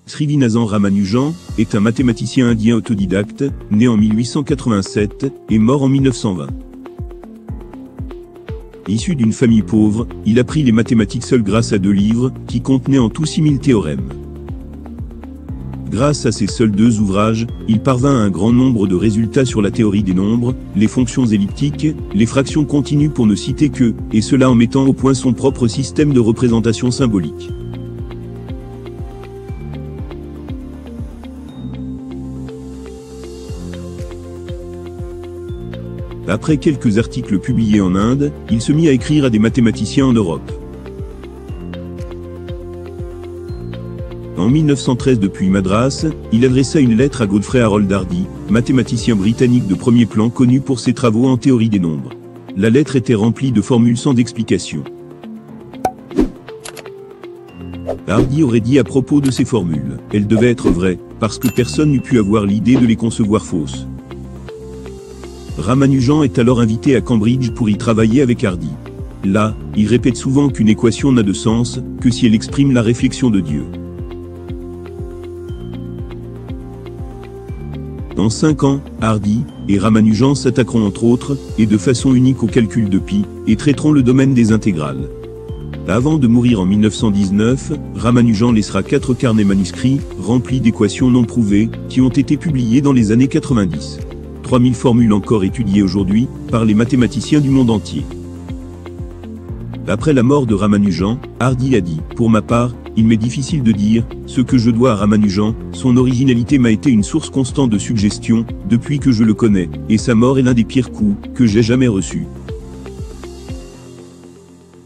Srinivasan Ramanujan est un mathématicien indien autodidacte, né en 1887 et mort en 1920. Issu d'une famille pauvre, il apprit les mathématiques seul grâce à 2 livres, qui contenaient en tout 6000 théorèmes. Grâce à ces seuls 2 ouvrages, il parvint à un grand nombre de résultats sur la théorie des nombres, les fonctions elliptiques, les fractions continues pour ne citer que, et cela en mettant au point son propre système de représentation symbolique. Après quelques articles publiés en Inde, il se mit à écrire à des mathématiciens en Europe. En 1913 depuis Madras, il adressa une lettre à Godfrey Harold Hardy, mathématicien britannique de premier plan connu pour ses travaux en théorie des nombres. La lettre était remplie de formules sans d'explication. Hardy aurait dit à propos de ces formules, elles devaient être vraies, parce que personne n'eût pu avoir l'idée de les concevoir fausses. Ramanujan est alors invité à Cambridge pour y travailler avec Hardy. Là, il répète souvent qu'une équation n'a de sens que si elle exprime la réflexion de Dieu. En 5 ans, Hardy et Ramanujan s'attaqueront entre autres, et de façon unique au calcul de pi, et traiteront le domaine des intégrales. Avant de mourir en 1919, Ramanujan laissera 4 carnets manuscrits, remplis d'équations non prouvées, qui ont été publiés dans les années 90. 3000 formules encore étudiées aujourd'hui, par les mathématiciens du monde entier. Après la mort de Ramanujan, Hardy a dit, pour ma part, il m'est difficile de dire ce que je dois à Ramanujan, son originalité m'a été une source constante de suggestions, depuis que je le connais, et sa mort est l'un des pires coups que j'ai jamais reçus.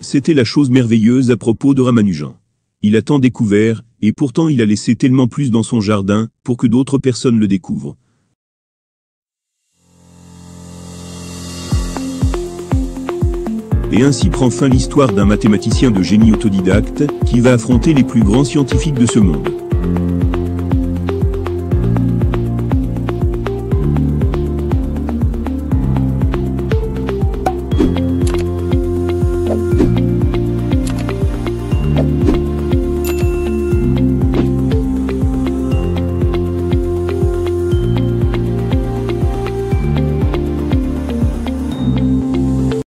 C'était la chose merveilleuse à propos de Ramanujan. Il a tant découvert, et pourtant il a laissé tellement plus dans son jardin, pour que d'autres personnes le découvrent. Et ainsi prend fin l'histoire d'un mathématicien de génie autodidacte, qui va affronter les plus grands scientifiques de ce monde.